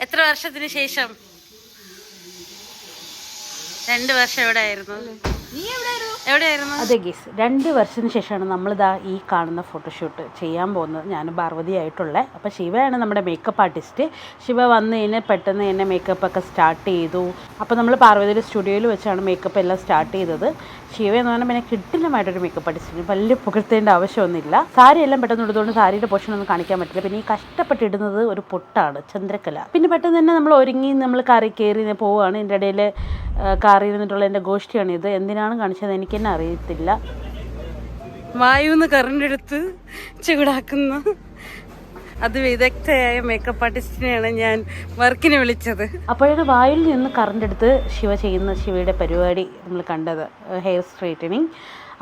എത്ര വർഷത്തിന് ശേഷം? 2 വർഷം എവിടെയായിരുന്നു? എവിടെയായിരുന്നു? അതെ ഗീസ്, 2 വർഷത്തിന് ശേഷമാണ് നമ്മളിതാ ഈ കാണുന്ന ഫോട്ടോഷൂട്ട് ചെയ്യാൻ പോകുന്നത്. ഞാൻ പാർവതിയായിട്ടുള്ള. അപ്പോൾ ശിവയാണ് നമ്മുടെ മേക്കപ്പ് ആർട്ടിസ്റ്റ്. ശിവ വന്ന് കഴിഞ്ഞാൽ പെട്ടെന്ന് തന്നെ മേക്കപ്പൊക്കെ സ്റ്റാർട്ട് ചെയ്തു. അപ്പോൾ നമ്മൾ പാർവതിയുടെ സ്റ്റുഡിയോയിൽ വെച്ചാണ് മേക്കപ്പ് എല്ലാം സ്റ്റാർട്ട് ചെയ്തത്. ശിവ എന്ന് പറഞ്ഞാൽ പിന്നെ കിട്ടില്ലമായിട്ടൊരു മേക്കപ്പ് ആർട്ടിസ്റ്റിന് വലിയ പുകഴ്ത്തേണ്ട ആവശ്യമൊന്നുമില്ല. സാരി എല്ലാം പെട്ടെന്ന് ഇടുന്നതുകൊണ്ട് സാരിയുടെ പോർഷനൊന്നും കാണിക്കാൻ പറ്റില്ല. പിന്നെ ഈ കഷ്ടപ്പെട്ടിടുന്നത് ഒരു പൊട്ടാണ്, ചന്ദ്രക്കല. പിന്നെ പെട്ടെന്ന് തന്നെ നമ്മൾ ഒരുങ്ങി നമ്മൾ കാറി കയറി പോവുകയാണ്. ഇതിൻ്റെ ഇടയിൽ കാറിൽ നിന്നിട്ടുള്ള എൻ്റെ ഗോഷ്ഠിയാണിത്. എന്തിനാണ് കാണിച്ചത് എനിക്ക് തന്നെ അറിയത്തില്ല. വായുന്ന് കറണ്ട് എടുത്ത് ചൂടാക്കുന്ന അതിവിദഗ്ധയായ മേക്കപ്പ് ആർട്ടിസ്റ്റിനെയാണ് ഞാൻ വർക്കിന് വിളിച്ചത്. അപ്പോഴൊരു വായിൽ നിന്ന് കറണ്ട് എടുത്ത് ശിവ ചെയ്യുന്ന ശിവയുടെ പരിപാടി നമ്മൾ കണ്ടത്, ഹെയർ സ്ട്രെയിറ്റനിങ്.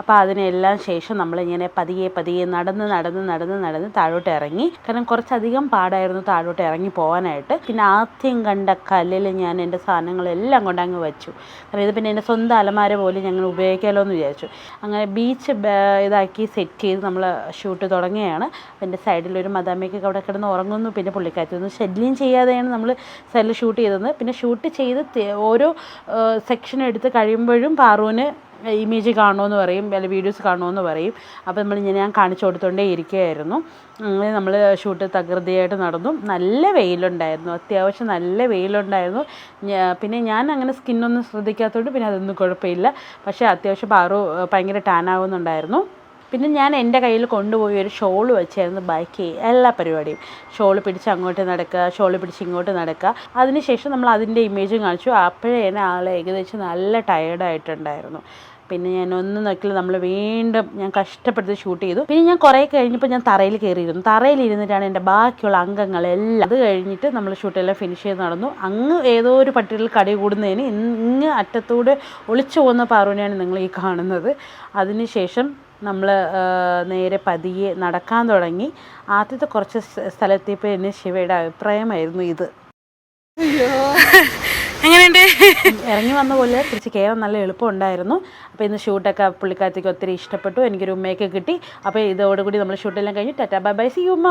അപ്പോൾ അതിനെല്ലാം ശേഷം നമ്മളിങ്ങനെ പതിയെ നടന്ന് താഴോട്ട് ഇറങ്ങി. കാരണം കുറച്ചധികം പാടായിരുന്നു താഴോട്ട് ഇറങ്ങി പോകാനായിട്ട്. പിന്നെ ആദ്യം കണ്ട കല്ലിൽ ഞാൻ എൻ്റെ സാധനങ്ങളെല്ലാം കൊണ്ടങ്ങ് വെച്ചു. കാരണം ഇത് പിന്നെ എൻ്റെ സ്വന്തം അലമാര പോലും ഞങ്ങൾ ഉപയോഗിക്കാമല്ലോ എന്ന് വിചാരിച്ചു. അങ്ങനെ ബീച്ച് ഇതാക്കി സെറ്റ് ചെയ്ത് നമ്മൾ ഷൂട്ട് തുടങ്ങുകയാണ്. എൻ്റെ സൈഡിലൊരു മദാമ്മയ്ക്കൊക്കെ അവിടെ കിടന്ന് ഉറങ്ങുന്നു. പിന്നെ പുള്ളിക്കാറ്റൊന്നും ശല്യം ചെയ്യാതെയാണ് നമ്മൾ സൈഡിൽ ഷൂട്ട് ചെയ്തത്. പിന്നെ ഷൂട്ട് ചെയ്ത് ഓരോ സെക്ഷൻ എടുത്ത് കഴിയുമ്പോഴും പാറുവിന് ഇമേജ് കാണുമെന്ന് പറയും, അല്ല വീഡിയോസ് കാണുമെന്ന് പറയും. അപ്പോൾ ഞാൻ കാണിച്ചു കൊടുത്തോണ്ടേ ഇരിക്കുകയായിരുന്നു. അങ്ങനെ നമ്മൾ ഷൂട്ട് തകൃതിയായിട്ട് നടന്നു. നല്ല വെയിലുണ്ടായിരുന്നു, അത്യാവശ്യം നല്ല വെയിലുണ്ടായിരുന്നു. പിന്നെ ഞാൻ അങ്ങനെ സ്കിന്നൊന്നും ശ്രദ്ധിക്കാത്തതുകൊണ്ട് പിന്നെ അതൊന്നും കുഴപ്പമില്ല. പക്ഷേ അത്യാവശ്യം പാറു ഭയങ്കര ടാൻ ആവുന്നുണ്ടായിരുന്നു. പിന്നെ ഞാൻ എൻ്റെ കയ്യിൽ കൊണ്ടുപോയി ഒരു ഷോൾ വെച്ചായിരുന്നു ബാക്കി എല്ലാ പരിപാടിയും. ഷോൾ പിടിച്ച് അങ്ങോട്ട് നടക്കുക, ഷോൾ പിടിച്ച് ഇങ്ങോട്ട് നടക്കുക. അതിനുശേഷം നമ്മൾ അതിൻ്റെ ഇമേജും കാണിച്ചു. അപ്പോഴേ തന്നെ ആൾ ഏകദേശം നല്ല ടയേർഡായിട്ടുണ്ടായിരുന്നു. പിന്നെ ഞാൻ ഒന്നും നോക്കില്ല, നമ്മൾ വീണ്ടും ഞാൻ കഷ്ടപ്പെടുത്തി ഷൂട്ട് ചെയ്തു. പിന്നെ ഞാൻ കുറേ കഴിഞ്ഞപ്പോൾ ഞാൻ തറയിൽ കയറിയിരുന്നു. തറയിലിരുന്നിട്ടാണ് എൻ്റെ ബാക്കിയുള്ള അംഗങ്ങളെല്ലാം. അത് കഴിഞ്ഞിട്ട് നമ്മൾ ഷൂട്ടെല്ലാം ഫിനിഷ് ചെയ്ത് നടന്നു. അങ്ങ് ഏതോ ഒരു പട്ടികളിൽ കടി കൂടുന്നതിന് ഇങ്ങ് അറ്റത്തൂടെ ഒളിച്ചു പോകുന്ന പാറുവിനെയാണ് നിങ്ങൾ ഈ കാണുന്നത്. അതിനുശേഷം നമ്മൾ നേരെ പതിയെ നടക്കാൻ തുടങ്ങി. ആദ്യത്തെ കുറച്ച് സ്ഥലത്തിപ്പോൾ എന്നെ ശിവയുടെ അഭിപ്രായമായിരുന്നു ഇത്. എങ്ങനെയുണ്ട്? ഇറങ്ങി വന്ന പോലെ തിരിച്ച് കയറാൻ നല്ല എളുപ്പമുണ്ടായിരുന്നു. അപ്പോൾ ഇന്ന് ഷൂട്ടൊക്കെ പുള്ളിക്കാരത്തേക്ക് ഒത്തിരി ഇഷ്ടപ്പെട്ടു. എനിക്കൊരു ഉമ്മയൊക്കെ കിട്ടി. അപ്പോൾ ഇതോടുകൂടി നമ്മൾ ഷൂട്ടെല്ലാം കഴിഞ്ഞ് tata bye bye, see you ഉമ്മ.